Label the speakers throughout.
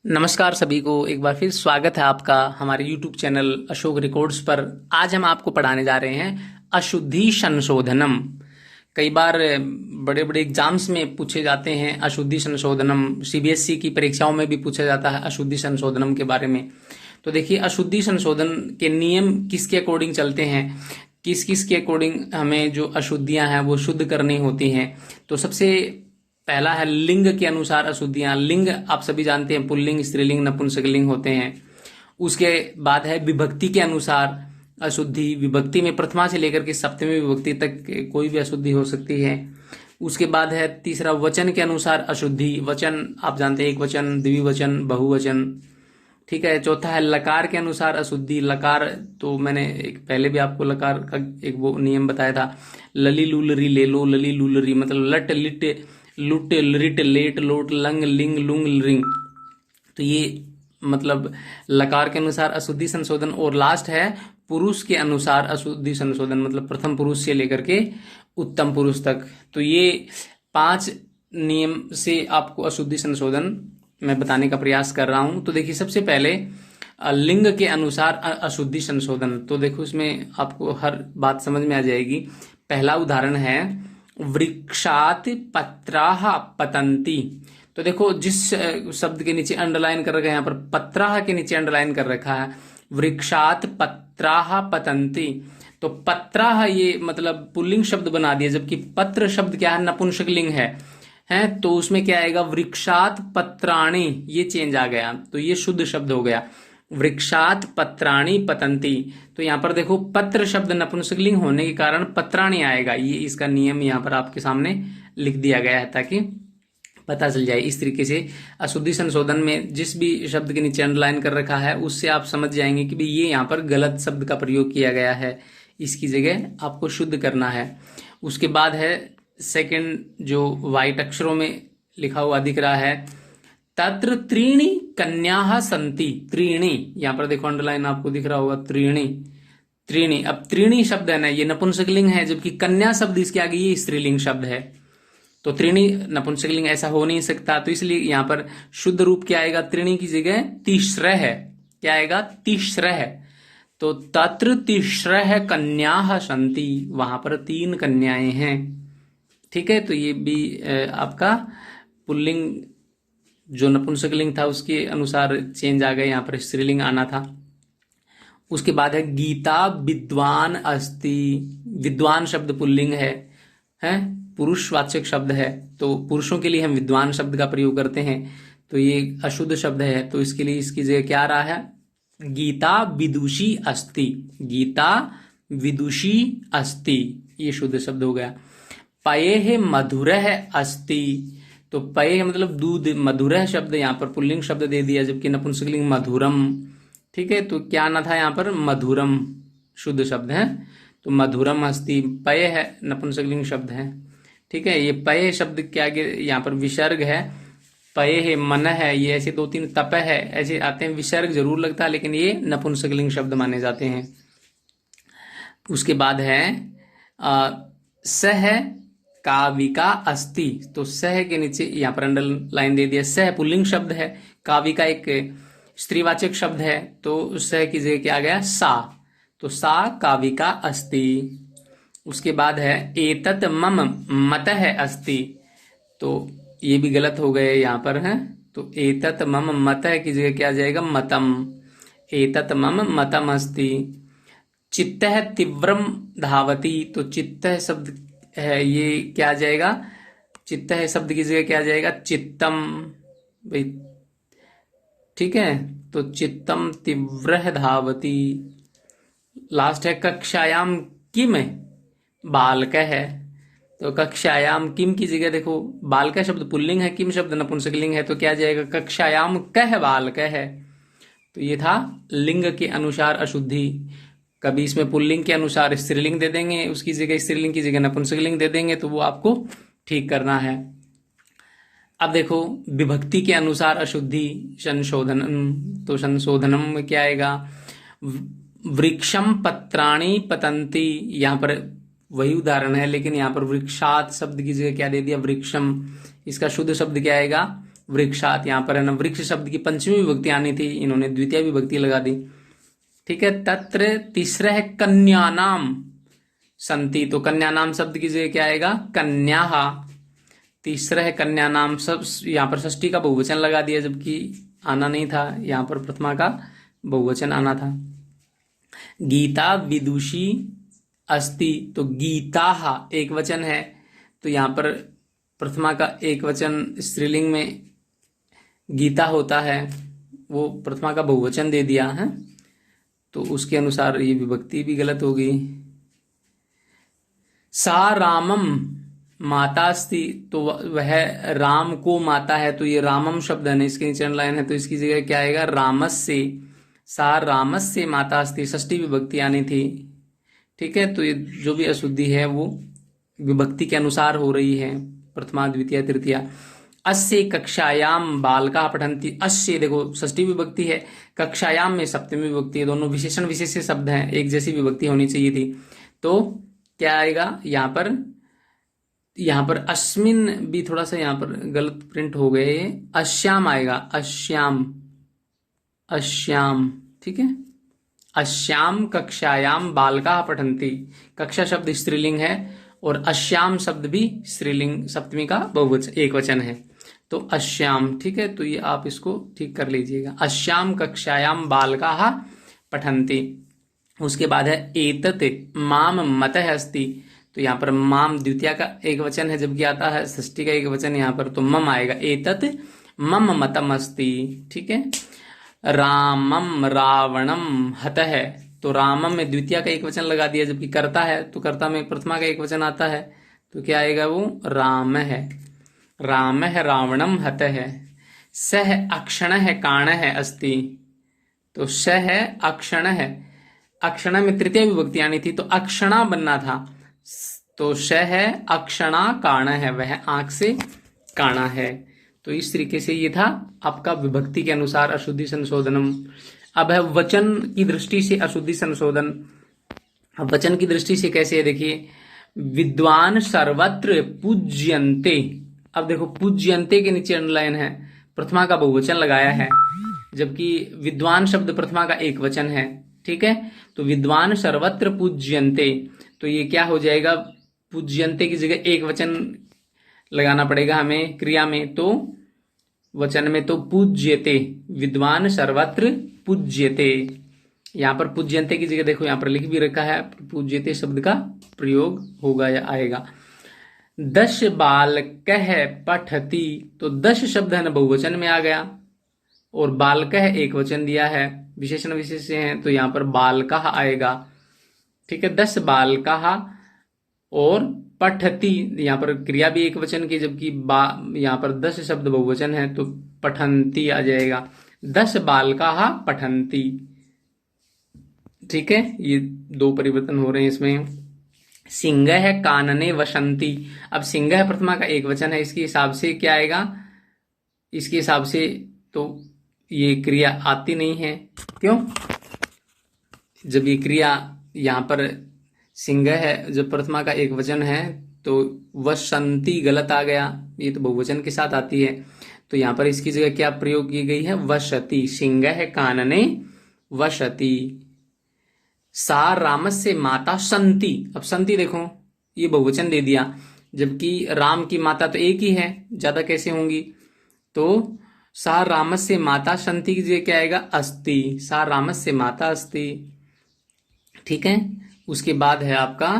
Speaker 1: नमस्कार सभी को एक बार फिर स्वागत है आपका हमारे YouTube चैनल अशोक रिकॉर्ड्स पर। आज हम आपको पढ़ाने जा रहे हैं अशुद्धि संशोधनम। कई बार बड़े बड़े एग्जाम्स में पूछे जाते हैं अशुद्धि संशोधनम। सीबीएसई की परीक्षाओं में भी पूछा जाता है अशुद्धि संशोधनम के बारे में। तो देखिए, अशुद्धि संशोधन के नियम किसके अकॉर्डिंग चलते हैं, किस किस के अकॉर्डिंग हमें जो अशुद्धियां हैं वो शुद्ध करनी होती हैं। तो सबसे पहला है लिंग के अनुसार अशुद्धियां। लिंग आप सभी जानते हैं, पुल्लिंग, स्त्रीलिंग, नपुंसकलिंग होते हैं। उसके बाद है विभक्ति के अनुसार अशुद्धि। विभक्ति में प्रथमा से लेकर के सप्तमी विभक्ति तक कोई भी अशुद्धि हो सकती है। उसके बाद है तीसरा वचन के अनुसार अशुद्धि। वचन आप जानते हैं, एक वचन, द्विवचन, बहुवचन, ठीक है। चौथा है लकार के अनुसार अशुद्धि। लकार तो मैंने एक पहले भी आपको लकार का एक वो नियम बताया था, लली लूलरी ले लो, लली लूलरी मतलब लट लिट लुट लिट लेट लोट लंग लिंग लुंग रिंग। तो ये मतलब लकार के अनुसार अशुद्धि संशोधन। और लास्ट है पुरुष के अनुसार अशुद्धि संशोधन, मतलब प्रथम पुरुष से लेकर के उत्तम पुरुष तक। तो ये 5 नियम से आपको अशुद्धि संशोधन मैं बताने का प्रयास कर रहा हूं। तो देखिए, सबसे पहले लिंग के अनुसार अशुद्धि संशोधन। तो देखो, इसमें आपको हर बात समझ में आ जाएगी। पहला उदाहरण है वृक्षात पत्राः पतन्ति। तो देखो, जिस शब्द के नीचे अंडरलाइन कर रखा है, यहाँ पर पत्राः के नीचे अंडरलाइन कर रखा है, वृक्षात पत्राः पतन्ति। तो पत्राः ये मतलब पुल्लिंग शब्द बना दिया, जबकि पत्र शब्द क्या है, नपुंसकलिंग है। तो उसमें क्या आएगा, वृक्षात पत्राणि, ये चेंज आ गया। तो ये शुद्ध शब्द हो गया, वृक्षात पत्राणि पतन्ति। तो यहाँ पर देखो, पत्र शब्द नपुंसकलिंग होने के कारण पत्राणि आएगा। ये इसका नियम यहाँ पर आपके सामने लिख दिया गया है ताकि पता चल जाए। इस तरीके से अशुद्धि संशोधन में जिस भी शब्द के नीचे अंडरलाइन कर रखा है उससे आप समझ जाएंगे कि भाई ये यहाँ पर गलत शब्द का प्रयोग किया गया है, इसकी जगह आपको शुद्ध करना है। उसके बाद है सेकंड, जो व्हाइट अक्षरों में लिखा हुआ दिख रहा है, तत्र त्रीणि कन्याः सन्ति। त्रीणि, यहाँ पर देखो अंडरलाइन आपको दिख रहा होगा, त्रीणि। त्रीणि, अब त्रीणि शब्द है ना, ये नपुंसकलिंग है, जबकि कन्या शब्द इसके आगे ये स्त्रीलिंग शब्द है। तो त्रीणि नपुंसकलिंग ऐसा हो नहीं सकता। तो इसलिए यहाँ पर शुद्ध रूप क्या आएगा, त्रीणि की जगह तीसरः है। क्या आएगा, तीसरः। तो तत्र तीसरः कन्याः सन्ति, वहां पर 3 कन्याएं हैं, ठीक है। तो ये भी आपका पुल्लिंग जो नपुंसकलिंग था उसके अनुसार चेंज आ गया, यहाँ पर स्त्रीलिंग आना था। उसके बाद है गीता विद्वान अस्ति। विद्वान शब्द पुल्लिंग है, पुरुषवाचक शब्द है। तो पुरुषों के लिए हम विद्वान शब्द का प्रयोग करते हैं, तो ये अशुद्ध शब्द है। तो इसके लिए इसकी जगह क्या आ रहा है, गीता विदुषी अस्ति। गीता विदुषी अस्ति, ये शुद्ध शब्द हो गया। पयेः मधुरः अस्ति। तो पय मतलब दूध, मधुरः शब्द यहाँ पर पुल्लिंग शब्द दे दिया, जबकि नपुंसकलिंग मधुरम, ठीक है। तो क्या आना था यहाँ पर, मधुरम शुद्ध शब्द है। तो मधुरम अस्ति, पय है नपुंसकलिंग शब्द है, ठीक है। ये पय शब्द के आगे यहाँ पर विसर्ग है, पय है, मन है, ये ऐसे 2-3 तप है, ऐसे आते हैं। विसर्ग जरूर लगता है, लेकिन ये नपुंसकलिंग शब्द माने जाते हैं। उसके बाद है सह काविका अस्ति। तो सह के नीचे यहाँ पर अंडरलाइन दे दिया। सह पुल्लिंग शब्द है, काविका एक स्त्रीवाचक शब्द है, तो सह की जगह क्या आ गया, सा। तो सा काविका अस्ति। उसके बाद है एतत् मम मतः अस्ति। तो ये भी गलत हो गए यहाँ पर है। तो एतत् मम मतः की जगह क्या आ जाएगा, मतम। एतत् मम मतम अस्ति। चित्तः तीव्रम धावति। तो चित्तः शब्द है, ये क्या आ जाएगा, चित्तः शब्द की जगह क्या आ जाएगा, चित्तम, भाई, ठीक है। तो चित्तम तीव्रः धावति। लास्ट है कक्षायाम किम बालकः है। तो कक्षायाम किम की जगह देखो, बालक शब्द पुल्लिंग है, किम शब्द नपुंसकलिंग है, तो क्या आ जाएगा, कक्षायाम कः बालकः है। तो ये था लिंग के अनुसार अशुद्धि। कभी इसमें पुल्लिंग के अनुसार स्त्रीलिंग दे देंगे, उसकी जगह स्त्रीलिंग की जगह नपुंसकलिंग दे देंगे, तो वो आपको ठीक करना है। अब देखो, विभक्ति के अनुसार अशुद्धि संशोधन। तो संशोधनम में क्या आएगा, वृक्षम पत्राणि पतन्ति। यहाँ पर वही उदाहरण है, लेकिन यहाँ पर वृक्षात शब्द की जगह क्या दे दिया, वृक्षम। इसका शुद्ध शब्द क्या आएगा, वृक्षात, यहाँ पर है ना वृक्ष शब्द की पंचमी विभक्ति आनी थी, इन्होंने द्वितीय विभक्ति लगा दी। ठीक है, तत्र तीसरा है कन्यानाम संति, तो कन्यानाम शब्द की जगह क्या आएगा, कन्या। तीसरा है कन्यानाम, सब यहाँ पर षष्ठी का बहुवचन लगा दिया, जबकि आना नहीं था, यहाँ पर प्रथमा का बहुवचन आना था। गीता विदुषी अस्ति, तो गीता एक वचन है, तो यहाँ पर प्रथमा का एक वचन स्त्रीलिंग में गीता होता है, वो प्रथमा का बहुवचन दे दिया है, तो उसके अनुसार ये विभक्ति भी गलत होगी। सा रामम मातास्ति, तो वह राम को माता है, तो ये रामम शब्द है ना, इसके नीचे लाइन है, तो इसकी जगह क्या आएगा, रामस्य। सा रामस्य मातास्ति, षष्ठी विभक्ति आनी थी। ठीक है, तो ये जो भी अशुद्धि है वो विभक्ति के अनुसार हो रही है, प्रथमा द्वितीय तृतीया। अस्य कक्षायाम बालका पठन्ति, अस्य देखो षष्ठी विभक्ति है, कक्षायाम में सप्तमी विभक्ति है, दोनों विशेषण विशेष्य शब्द हैं, एक जैसी विभक्ति होनी चाहिए थी, तो क्या आएगा यहाँ पर अस्मिन भी थोड़ा सा यहाँ पर गलत प्रिंट हो गए, अश्याम आएगा, अश्याम अश्याम। ठीक है, अश्याम कक्षायाम बालका पठन्ति, कक्षा शब्द स्त्रीलिंग है और अश्याम शब्द भी स्त्रीलिंग सप्तमी का बहुवचन एक वचन है, तो अश्याम। ठीक है, तो ये आप इसको ठीक कर लीजिएगा, अश्याम कक्षायाम बालका पठन्ति। उसके बाद है एतत् माम मतः अस्ति, तो यहाँ पर माम द्वितीय का एक वचन है, जबकि आता है षष्ठी का एक वचन यहाँ पर, तो मम आएगा, एतत् मम मतम अस्ति। ठीक है, रामम रावणम हतः, तो रामम में द्वितीय का एक वचन लगा दिया, जबकि कर्ता है, तो कर्ता में प्रथमा का एक वचन आता है, तो क्या आएगा, वो राम है, राम है रावणम हतः। सह अक्षण है काण है अस्ति, तो सह अक्षण है, अक्षण में तृतीय विभक्ति आनी थी, तो अक्षणा बनना था, तो सह अक्षणा काण है, वह आंख से काणा है। तो इस तरीके से ये था आपका विभक्ति के अनुसार अशुद्धि संशोधनम। अब है वचन की दृष्टि से अशुद्धि संशोधन। अब वचन की दृष्टि से कैसे है, देखिए, विद्वान सर्वत्र पूज्यन्ते, अब देखो पूज्यन्ते के नीचे अंडरलाइन है, प्रथमा का बहुवचन लगाया है, जबकि विद्वान शब्द प्रथमा का एक वचन है। ठीक है, तो विद्वान सर्वत्र पूज्यन्ते, तो ये क्या हो जाएगा, पूज्यन्ते की जगह एक वचन लगाना पड़ेगा हमें क्रिया में, तो वचन में तो पूज्यते, विद्वान सर्वत्र पूज्यते। यहाँ पर पूज्यन्ते की जगह देखो यहाँ पर लिख भी रखा है, पूज्यते शब्द का प्रयोग होगा या आएगा। 10 बालकः पठति, तो 10 शब्द है ना बहुवचन में आ गया, और बालकः एक वचन दिया है, विशेषण विशेष्य हैं, तो यहाँ पर बालकः आएगा। ठीक है, 10 बालकः, और पठति यहाँ पर क्रिया भी एक वचन की, जबकि यहाँ पर 10 शब्द बहुवचन है, तो पठन्ति आ जाएगा, 10 बालकः पठन्ति। ठीक है, ये 2 परिवर्तन हो रहे हैं इसमें। सिंहः कानने वसन्ति, अब सिंहः प्रथमा का एक वचन है, इसके हिसाब से क्या आएगा, इसके हिसाब से तो ये क्रिया आती नहीं है, क्यों, जब ये क्रिया यहाँ पर सिंह है, जब प्रथमा का एक वचन है, तो वसंती गलत आ गया, ये तो बहुवचन के साथ आती है, तो यहाँ पर इसकी जगह क्या प्रयोग की गई है, वसति, सिंह है कानने वसति। सा रामस्य माता संति, अब संति देखो ये बहुवचन दे दिया, जबकि राम की माता तो एक ही है, ज्यादा कैसे होंगी, तो सा रामस्य माता संति की जगह क्या आएगा, अस्ति, सा रामस्य माता अस्ति। ठीक है, उसके बाद है आपका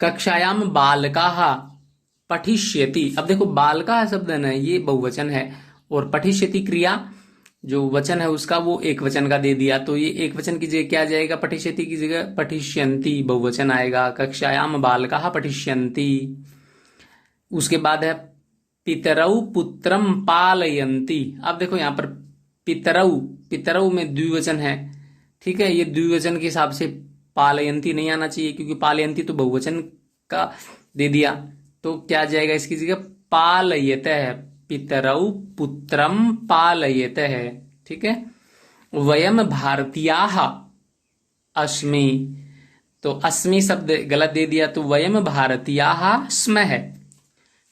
Speaker 1: कक्षायाम बालकाः पठिष्यति, अब देखो बालकाः शब्द है ना, ये बहुवचन है, और पठिष्यति क्रिया जो वचन है उसका वो एक वचन का दे दिया, तो ये एक वचन की जगह क्या जाएगा, पठिष्यति की जगह पठिष्यन्ति बहुवचन आएगा, कक्षायाम बालकाः पठिष्यन्ति। उसके बाद है पितरौ पुत्रम पालयन्ति, अब देखो यहाँ पर पितरौ, पितरौ में द्विवचन है, ठीक है, ये द्विवचन के हिसाब से पालयन्ति नहीं आना चाहिए, क्योंकि पालयन्ति तो बहुवचन का दे दिया, तो क्या जाएगा इसकी जगह पालयतः, पितरौ पुत्रम पालयतः। ठीक है, वयम भारतीयाः अस्मि, तो अस्मि शब्द गलत दे दिया, तो वयम भारतीयाः स्मः।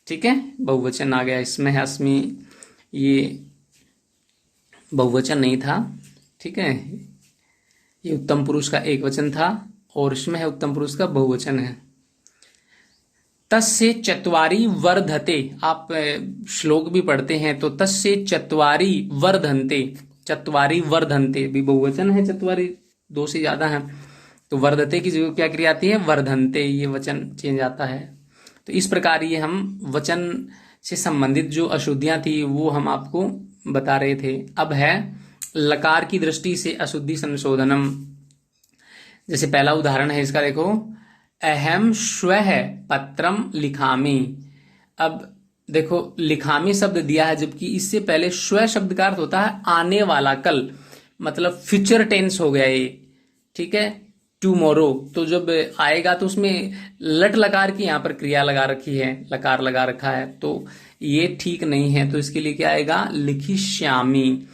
Speaker 1: ठीक है, बहुवचन आ गया इसमें है अस्मि, ये बहुवचन नहीं था, ठीक है, ये उत्तम पुरुष का एक वचन था और इसमें है उत्तम पुरुष का बहुवचन है। तस्य चत्वारि वर्धते, आप श्लोक भी पढ़ते हैं तो तस्य चत्वारि वर्धन्ते, चत्वारि वर्धन्ते भी बहुवचन है, चत्वारि दो से ज्यादा है, तो वर्धते की जगह क्या क्रिया आती है, वर्धन्ते, ये वचन चेंज आता है। तो इस प्रकार ये हम वचन से संबंधित जो अशुद्धियां थी वो हम आपको बता रहे थे। अब है लकार की दृष्टि से अशुद्धि संशोधनम। जैसे पहला उदाहरण है इसका, देखो, अहम श्वः पत्रम लिखामि। अब देखो लिखामि शब्द दिया है, जबकि इससे पहले श्व शब्द का अर्थ होता है आने वाला, कल, मतलब फ्यूचर टेंस हो गया ये, ठीक है, टुमारो। तो जब आएगा तो उसमें लट लकार की यहाँ पर क्रिया लगा रखी है, लकार लगा रखा है, तो ये ठीक नहीं है। तो इसके लिए क्या आएगा, लिखिष्यामि।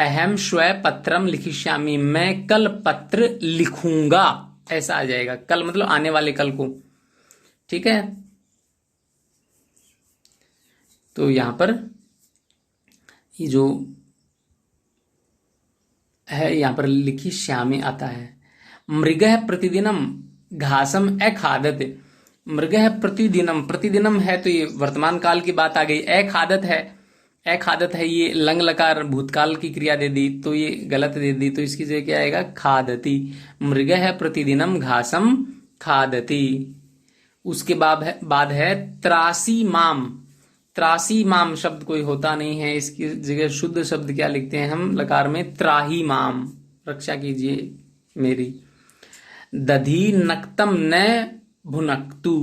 Speaker 1: अहम श्व पत्रम लिखिष्यामि, मैं कल पत्र लिखूंगा, ऐसा आ जाएगा, कल मतलब आने वाले कल को, ठीक है। तो यहां पर ये जो है यहां पर लिखिष्यामि आता है। मृगः प्रतिदिनम घासम अखादत। मृगः प्रतिदिनम, प्रतिदिनम है तो ये वर्तमान काल की बात आ गई। अखादत है, अखादत है, ये लंग लकार भूतकाल की क्रिया दे दी तो ये गलत दे दी, तो इसकी जगह क्या आएगा, खादती। मृगः प्रतिदिनम घासम खादती। उसके बाद है त्रासी माम। त्रासी माम शब्द कोई होता नहीं है, इसकी जगह शुद्ध शब्द क्या लिखते हैं हम लकार में, त्राही माम, रक्षा कीजिए मेरी। दधी नक्तम न भुनक्तु,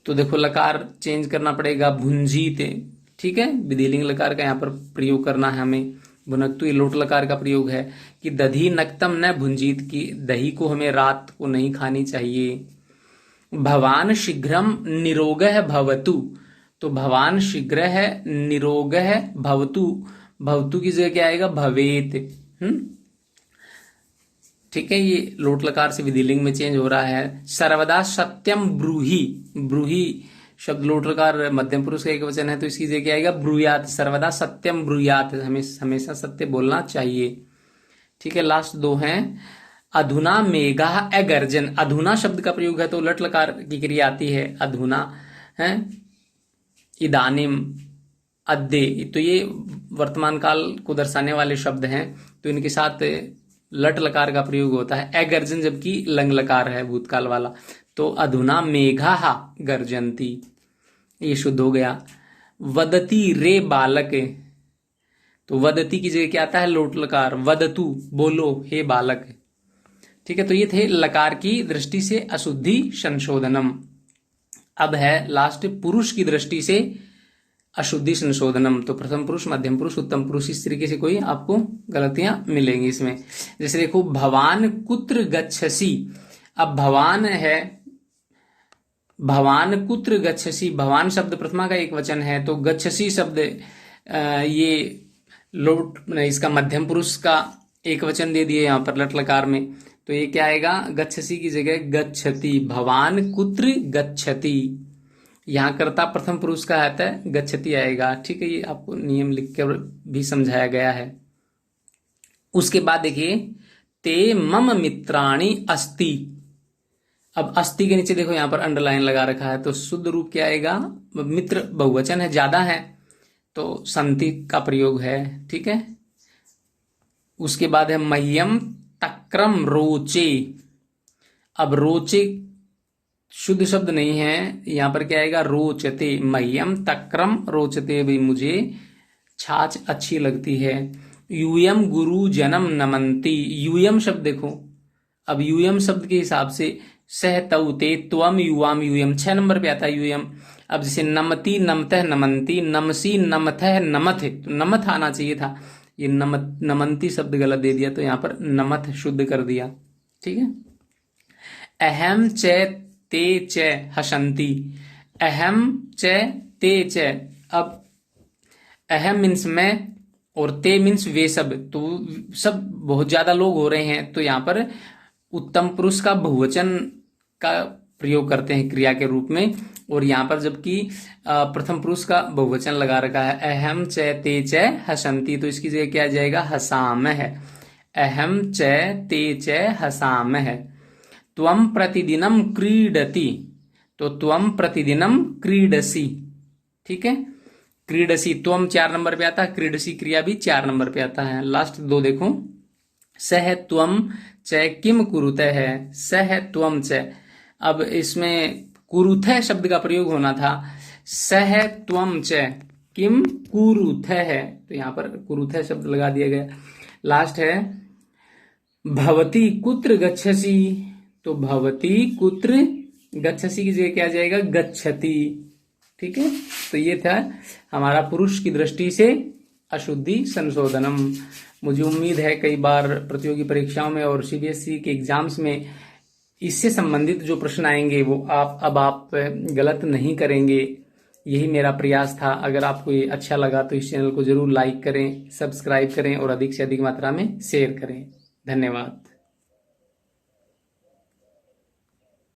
Speaker 1: तो देखो लकार चेंज करना पड़ेगा, भुंजीते, ठीक है, विधिलिंग लकार का यहाँ पर प्रयोग करना है हमें। भुनक्तु ये लोट लकार का प्रयोग है कि दधी नक्तम न भुंजीत, की दही को हमें रात को नहीं खानी चाहिए। भवान शीघ्रम निरोगः भवतु, तो भवान शीघ्र है निरोगः भवतु, भवतु की जगह क्या आएगा, भवेत। ठीक है, ये लोट लकार से विधिलिंग में चेंज हो रहा है। सर्वदा सत्यम ब्रूहि, ब्रूहि शब्द लोट लकार मध्यम पुरुष का एक वचन है तो इसकी जगह क्या आएगा, ब्रूयात। सर्वदा सत्यम ब्रूयात, हमेशा सत्य बोलना चाहिए, ठीक है। लास्ट दो हैं, अधुना मेघा अगर्जन। अधुना शब्द का प्रयोग है तो लट लकार की क्रिया आती है, अधुना है, इदानिम, अद्य, तो ये वर्तमान काल को दर्शाने वाले शब्द हैं, तो इनके साथ लट लकार का प्रयोग होता है। अगर्जन जबकि लंग लकार है भूतकाल वाला, तो अधुना मेघा गर्जन्ति, ये शुद्ध हो गया। वदती रे बालक, तो वदती की जगह क्या आता है, लोट लकार, वदतु बोलो हे बालक, ठीक है। तो ये थे लकार की दृष्टि से अशुद्धि संशोधनम। अब है लास्ट पुरुष की दृष्टि से अशुद्धि संशोधनम। तो प्रथम पुरुष, मध्यम पुरुष, उत्तम पुरुष, इस तरीके से कोई आपको गलतियां मिलेंगी इसमें। जैसे देखो, भवान कुत्र गच्छसि। अब भवान है, भवान कुत्र गच्छसि, भवान शब्द प्रथमा का एक वचन है, तो गच्छसि शब्द ये लोट, इसका मध्यम पुरुष का एक वचन दे दिए यहां पर लट लकार में, तो ये क्या आएगा, गच्छसि की जगह गच्छति। भवान कुत्र गच्छति, यहां कर्ता प्रथम पुरुष का आता है, गच्छति आएगा, ठीक है। ये आपको नियम लिख कर भी समझाया गया है। उसके बाद देखिए, ते मम मित्राणि अस्ति। अब अस्ति के नीचे देखो यहां पर अंडरलाइन लगा रखा है, तो शुद्ध रूप क्या आएगा, मित्र बहुवचन है, ज्यादा है, तो संति का प्रयोग है, ठीक है। उसके बाद है मह्यम तक्रम रोचे। अब रोचे शुद्ध शब्द नहीं है, यहां पर क्या आएगा, रोचते। मह्यम तक्रम रोचते, भाई मुझे छाछ अच्छी लगती है। यूयम गुरु जन्म नमंती। यूयम शब्द देखो, अब यूयम शब्द के हिसाब से सह तउ ते त्वम युवाम यूयम 6 नंबर पे आता है यूयम। अब जैसे नमती नमतः नमंती, नमसी नमथः नमथ, तो नमथ आना चाहिए था, ये नमंती शब्द गलत दे दिया, तो यहां पर नमथ शुद्ध कर दिया, ठीक है। अहम च ते च हसंती। अहम च ते च, अब अहम मीन्स मैं और ते मीन्स वे सब, तो सब बहुत ज्यादा लोग हो रहे हैं, तो यहां पर उत्तम पुरुष का बहुवचन का प्रयोग करते हैं क्रिया के रूप में। और यहाँ पर जबकि प्रथम पुरुष का बहुवचन लगा रखा है, अहम च ते च हसंती, तो इसकी जगह क्या आ जाएगा, हसाम है। अहम च ते च हसाम है। त्वम प्रतिदिनम क्रीडति, तो त्वम प्रतिदिनम क्रीडसी, ठीक है। क्रीडसी त्वम 4 नंबर पे आता है, क्रीडसी क्रिया भी 4 नंबर पे आता है। लास्ट 2 देखो, सह त्वम च किम कुरुतः है, सह त्वम च। अब इसमें कुरुतः शब्द का प्रयोग होना था, सह त्वम च किम कुरुतः है, तो यहां पर कुरुतः शब्द लगा दिया गया। लास्ट है भवती कुत्र गच्छसी, तो भवती कुत्र गच्छसी की जगह क्या आ जाएगा, गच्छति, ठीक है। तो ये था हमारा पुरुष की दृष्टि से अशुद्धि संशोधनम। मुझे उम्मीद है कई बार प्रतियोगी परीक्षाओं में और सीबीएसई के एग्जाम्स में इससे संबंधित जो प्रश्न आएंगे वो आप गलत नहीं करेंगे, यही मेरा प्रयास था। अगर आपको ये अच्छा लगा तो इस चैनल को जरूर लाइक करें, सब्सक्राइब करें और अधिक से अधिक मात्रा में शेयर करें। धन्यवाद।